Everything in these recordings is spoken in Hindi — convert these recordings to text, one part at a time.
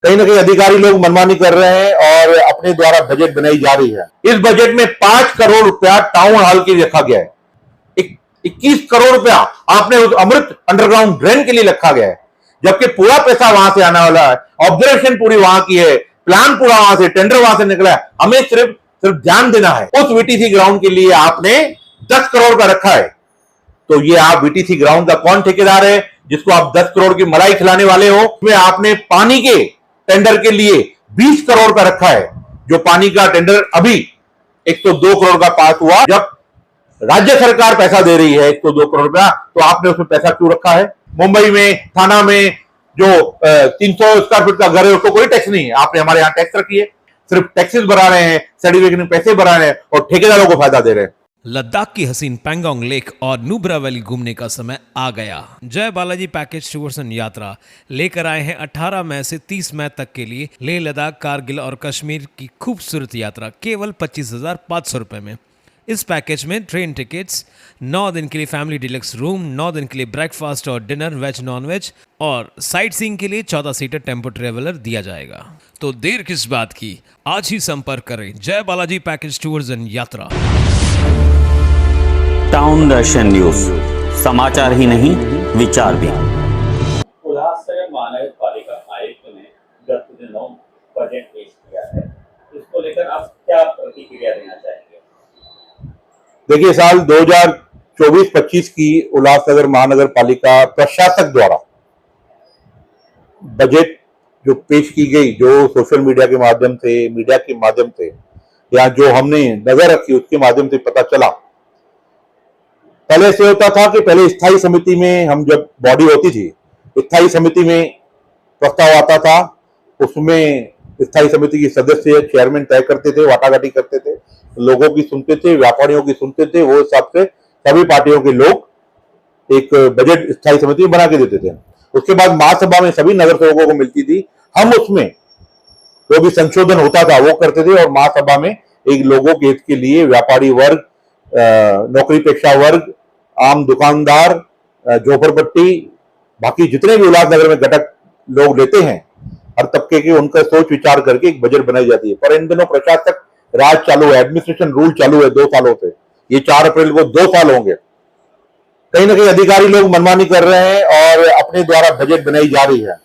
कहीं ना कहीं अधिकारी लोग मनमानी कर रहे हैं और अपने द्वारा बजट बनाई जा रही है। इस बजट में 5 करोड़ रुपया टाउन हॉल के लिए रखा गया है। 21 करोड़ रुपया आपने उस अमृत अंडरग्राउंड ड्रेन के लिए रखा गया है, जबकि पूरा पैसा वहां से आने वाला है। ऑब्जर्वेशन पूरी वहां की है, प्लान पूरा वहां से, टेंडर वहां से निकला है। हमें सिर्फ ध्यान देना है। उस वीटीसी ग्राउंड के लिए आपने 10 करोड़ का रखा है। तो ये आप वीटीसी ग्राउंड का कौन ठेकेदार है जिसको आप 10 करोड़ की मलाई खिलाने वाले हो? उसमें आपने पानी के टेंडर के लिए 20 करोड़ का रखा है, जो पानी का टेंडर अभी 102 करोड़ का पास हुआ। जब राज्य सरकार पैसा दे रही है 102 करोड़ रुपया, तो आपने उसमें पैसा क्यों रखा है? मुंबई में थाना में जो 300 स्क्वायर फीट का घर है उसको कोई टैक्स नहीं है, आपने हमारे यहां टैक्स रखी है। सिर्फ टैक्सेस बढ़ा रहे हैं, सर्टिफिकेट में पैसे बढ़ा रहे हैं और ठेकेदारों को फायदा दे रहे हैं। लद्दाख की हसीन पैंगोंग लेक और नुब्रा वैली घूमने का समय आ गया। जय बालाजी पैकेज टूर्स एंड यात्रा लेकर आए हैं 18 मई से 30 मई तक के लिए लेह लद्दाख कारगिल और कश्मीर की खूबसूरत यात्रा केवल 25,500 रुपए में। इस पैकेज में ट्रेन टिकट्स, 9 दिन के लिए फैमिली डिलक्स रूम, 9 दिन के लिए ब्रेकफास्ट और डिनर वेज नॉन वेज और साइट सीइंग के लिए 14 सीटर टेम्पो ट्रेवलर दिया जाएगा। तो देर किस बात की, आज ही संपर्क करें जय बालाजी पैकेज टूर्स एंड यात्रा। टाउन दर्शन न्यूज, समाचार ही नहीं विचार भी। उल्लासनगर महानगर पालिका आयुक्त ने गत दिनों बजट पेश किया है, इसको लेकर आप क्या प्रतिक्रिया देना चाहेंगे? देखिए, साल 2024-25 की उल्लासनगर महानगर पालिका प्रशासक द्वारा बजट जो पेश की गई, जो सोशल मीडिया के माध्यम से, मीडिया के माध्यम से या जो हमने नजर रखी उसके माध्यम से पता चला। पहले से होता था कि पहले स्थायी समिति में हम जब बॉडी होती थी, स्थायी समिति में प्रस्ताव आता था, उसमें स्थायी समिति के सदस्य चेयरमैन तय करते थे, वाटाघाटी करते थे, लोगों की सुनते थे, व्यापारियों की सुनते थे, वो हिसाब से सभी पार्टियों के लोग एक बजट स्थायी समिति में बना के देते थे। उसके बाद महासभा में सभी नगर सेवकों को मिलती थी, हम उसमें जो भी संशोधन होता था वो करते थे और महासभा में एक लोगों के हित के लिए व्यापारी वर्ग, नौकरी पेशा वर्ग, आम दुकानदार, झोपड़पट्टी, बाकी जितने भी उल्लासनगर में घटक लोग लेते हैं, हर तबके के, उनका सोच विचार करके एक बजट बनाई जाती है। पर इन दिनों प्रशासक राज चालू है, एडमिनिस्ट्रेशन रूल चालू है 2 सालों से। ये 4 अप्रैल को 2 साल होंगे। कहीं ना कहीं अधिकारी लोग मनमानी कर रहे हैं और अपने द्वारा बजट बनाई जा रही है।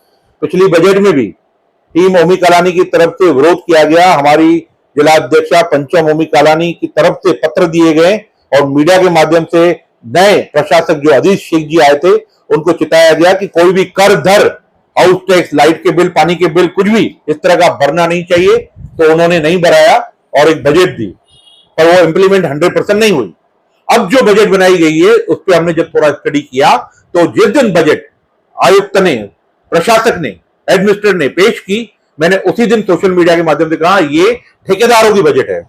पिछली बजट में भी टीम ओमी कालानी की तरफ से विरोध किया गया। हमारी जिला अध्यक्षा पंचम ओमी कालानी की तरफ से पत्र दिए गए और मीडिया के माध्यम से नए प्रशासक जो अजीज शेख जी आए थे उनको चिताया गया कि कोई भी कर धर, हाउस टैक्स, लाइट के बिल, पानी के बिल, कुछ भी इस तरह का भरना नहीं चाहिए। तो उन्होंने नहीं भराया और एक बजट दी, पर वो इंप्लीमेंट 100% नहीं हुई। अब जो बजट बनाई गई है उस पर हमने जब थोड़ा स्टडी किया तो जिस दिन बजट आयुक्त ने, प्रशासक ने, एडमिनिस्ट्रेटर ने पेश की, मैंने उसी दिन सोशल मीडिया के माध्यम से कहा ये ठेकेदारों की बजट है।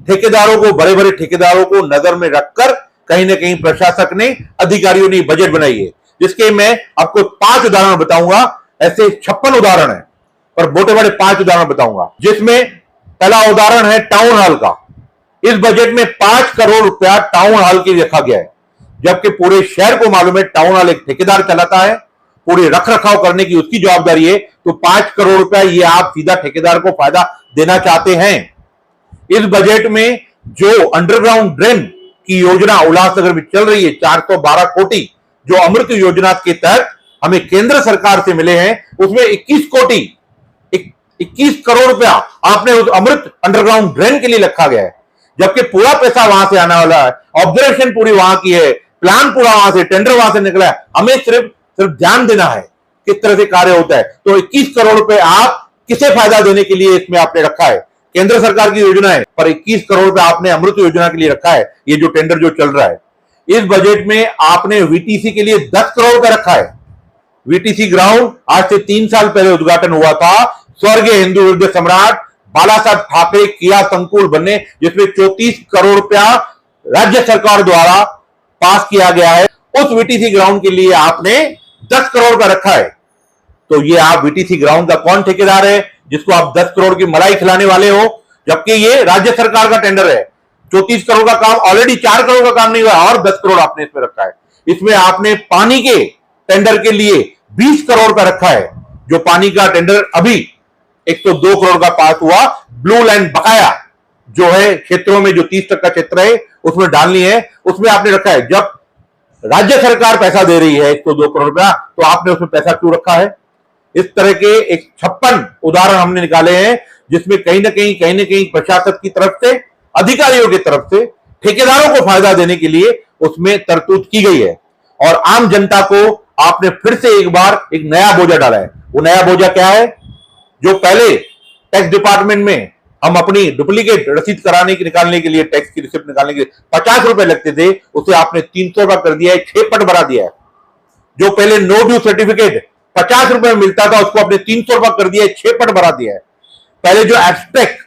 ठेकेदारों को, बड़े बड़े ठेकेदारों को नजर में रखकर कहीं ना कहीं प्रशासक ने, अधिकारियों ने बजट बनाई है, जिसके मैं आपको 5 उदाहरण बताऊंगा। ऐसे 56 उदाहरण है, पर मोटे बड़े 5 उदाहरण बताऊंगा। जिसमें पहला उदाहरण है टाउन हॉल का। इस बजट में 5 करोड़ रुपया टाउन हॉल के लिए रखा गया है, जबकि पूरे शहर को मालूम है टाउन हॉल एक ठेकेदार चलाता है, पूरे रख रखाव करने की उसकी जवाबदारी है। तो 5 करोड़ रुपया ये आप सीधा ठेकेदार को फायदा देना चाहते हैं। इस बजट में जो अंडरग्राउंड ड्रेन की योजना उल्लासनगर में चल रही है, 412 कोटि जो अमृत योजना के तहत हमें केंद्र सरकार से मिले हैं, उसमें 21 करोड़ रुपया आपने उस अमृत अंडरग्राउंड ड्रेन के लिए रखा गया है, जबकि पूरा पैसा वहां से आने वाला है। ऑब्जर्वेशन पूरी वहां की है, प्लान पूरा वहां से, टेंडर वहां से निकला है। हमें सिर्फ ध्यान देना है किस तरह से कार्य होता है। तो 21 करोड़ रुपए आप किसे फायदा देने के लिए इसमें आपने रखा है? केंद्र सरकार की योजना है, पर 21 करोड़ रुपए आपने अमृत योजना के लिए रखा है, ये जो टेंडर जो चल रहा है। इस बजट में आपने वीटीसी के लिए 10 करोड़ का रखा है। वीटीसी ग्राउंड आज से 3 साल पहले उद्घाटन हुआ था, स्वर्गीय हिंदू हृदय सम्राट बाला साहब ठाकरे क्रीड़ा संकुल बनने, जिसमें 34 करोड़ रुपया राज्य सरकार द्वारा पास किया गया है। उस वीटीसी ग्राउंड के लिए आपने 10 करोड़ का रखा है। तो ये आप वीटीसी ग्राउंड का कौन ठेकेदार है जिसको आप 10 करोड़ की मलाई खिलाने वाले हो? जबकि ये राज्य सरकार का टेंडर है। 34 करोड़ का काम ऑलरेडी, 4 करोड़ का काम नहीं हुआ और 10 करोड़ आपने इसमें रखा है। इसमें आपने पानी के टेंडर के लिए 20 करोड़ का रखा है, जो पानी का टेंडर अभी 102 करोड़ का पास हुआ। ब्लू लाइन बकाया जो है क्षेत्रों में, जो 30% क्षेत्र है उसमें डालनी है, उसमें आपने रखा है। जब राज्य सरकार पैसा दे रही है 102 करोड़ रुपया, तो आपने उसमें पैसा क्यों रखा है? इस तरह के 56 उदाहरण हमने निकाले हैं जिसमें कहीं ना कहीं प्रशासन की तरफ से, अधिकारियों की तरफ से ठेकेदारों को फायदा देने के लिए उसमें तरतूद की गई है। और आम जनता को आपने फिर से एक बार एक नया बोझा डाला है। वो नया बोझा क्या है? जो पहले टैक्स डिपार्टमेंट में हम अपनी डुप्लीकेट रसीद निकालने के लिए, टैक्स की रिसिप्ट निकालने के लिए 50 रुपए लगते थे, उसे आपने 300 का कर दिया है, 6 पट बढ़ा दिया है। जो पहले नो ड्यू सर्टिफिकेट 50 रुपए में मिलता था, उसको आपने 300 रुपए कर दिया है, 6 पट बढ़ा दिया है। पहले जो एब्स्ट्रैक्ट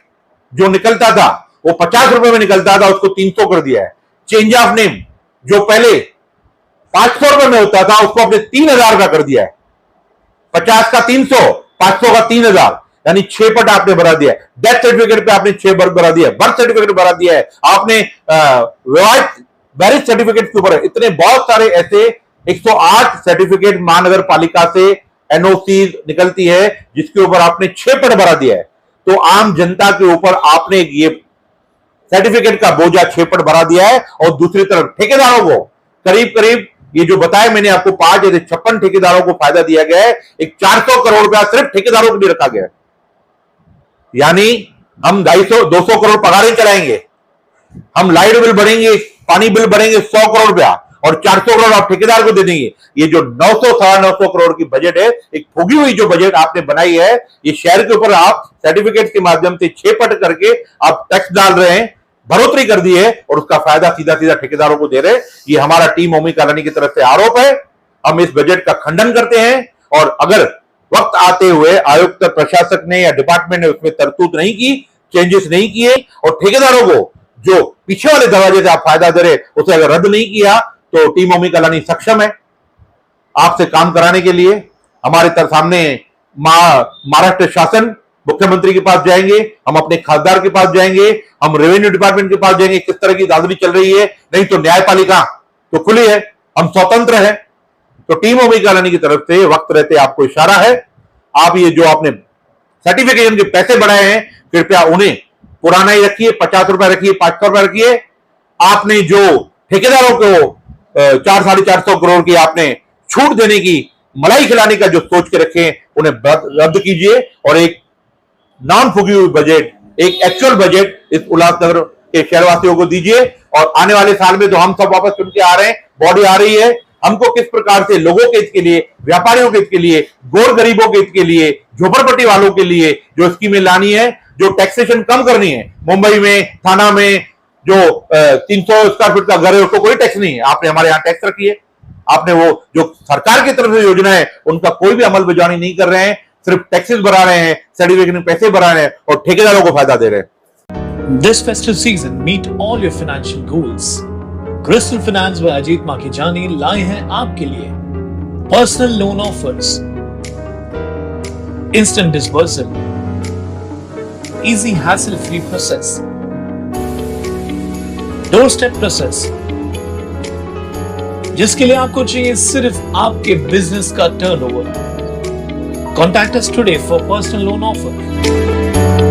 जो निकलता था वो 50 रुपए में निकलता था, उसको 300 कर दिया है। चेंज ऑफ नेम जो पहले 500 रुपए में होता था, उसको आपने 3000 का कर दिया है। 50 का 300, 500 का 3000, यानी 6 पट आपने बढ़ा दिया है। डेथ सर्टिफिकेट पे आपने 6 पट बढ़ा दिया है, बर्थ सर्टिफिकेट बढ़ा दिया है आपने, विवाहित मैरिज सर्टिफिकेट के ऊपर इतने बहुत सारे ऐसे 108 सर्टिफिकेट महानगर पालिका से एनओसी निकलती है जिसके ऊपर आपने 6 पट बढ़ा दिया है। तो आम जनता के ऊपर आपने ये सर्टिफिकेट का बोझा 6 पट बढ़ा दिया है। और दूसरी तरफ ठेकेदारों को करीब ये जो बताया मैंने आपको 56 ठेकेदारों को फायदा दिया गया है। एक 400 करोड़ रुपया सिर्फ ठेकेदारों के लिए रखा गया है। यानी हम 250 करोड़ पगारें चलाएंगे, हम लाइट बिल बढ़ेंगे, पानी बिल बढ़ेंगे 100 करोड़ रुपया, और 400 करोड़ आप ठेकेदार को दे देंगे। ये जो 900-950 करोड़ की बजट है, एक फूगी हुई जो बजट आपने बनाई है, ये शहर के ऊपर आप सर्टिफिकेट के माध्यम से 6 पट करके आप टैक्स डाल रहे हैं, बढ़ोतरी कर दी है, और उसका फायदा सीधा ठेकेदारों को दे रहे हैं। ये हमारा टीम ओमी कालानी की तरफ से आरोप है। हम इस बजट का खंडन करते हैं, और अगर वक्त आते हुए आयुक्त, प्रशासक ने या डिपार्टमेंट ने उसमें तरतूद नहीं की, चेंजेस नहीं किए, और ठेकेदारों को जो पीछे वाले दरवाजे से आप फायदा दे रहे उसे अगर रद्द नहीं किया, तो टीम ओमी कालानी सक्षम है आपसे काम कराने के लिए। हमारे सामने महाराष्ट्र शासन, मुख्यमंत्री के पास जाएंगे, हम अपने खासदार के पास जाएंगे, हम रेवेन्यू डिपार्टमेंट के पास जाएंगे, किस तरह की दादरी चल रही है। नहीं तो न्यायपालिका तो खुली है, हम स्वतंत्र हैं। तो टीम ओमी कालानी की तरफ से वक्त रहते आपको इशारा है, आप ये जो आपने सर्टिफिकेशन के पैसे बढ़ाए हैं, कृपया उन्हें पुराना ही रखिए, 50 रुपए रखिए, 500 रुपए रखिए। आपने जो ठेकेदारों को 400-450 करोड़ की आपने छूट देने की, मलाई खिलाने का जो सोच के रखे, उन्हें रद्द कीजिए, और एक नॉन फूगी हुई बजट, एक एक्चुअल बजट इस उल्लासनगर के शहरवासियों को दीजिए। और आने वाले साल में तो हम सब वापस चुन के आ रहे हैं, बॉडी आ रही है, हमको किस प्रकार से लोगों के हित के लिए, व्यापारियों के हित के लिए, गोर गरीबों के हित के लिए, झोपड़पट्टी वालों के लिए जो स्कीमें लानी है, जो टैक्सेशन कम करनी है। मुंबई में, थाना में जो 300 स्क्वायर फीट का घर है उसको कोई टैक्स नहीं है, आपने हमारे यहाँ टैक्स रखी है। आपने वो जो सरकार की तरफ से योजना है उनका कोई भी अमल बजानी नहीं कर रहे हैं, सिर्फ टैक्सेस बढ़ा रहे हैं, सर्टिफिकेट में पैसे बढ़ा रहे हैं, और ठेकेदारों को फायदा दे रहे हैं। This festive season, meet all your financial goals. Crystal Finance by Ajit Makhijani लाए हैं आपके लिए personal loan offers, instant disbursal, easy hassle-free process, doorstep process, जिसके लिए आपको चाहिए सिर्फ आपके बिजनेस का turnover. Contact us today for personal loan offer.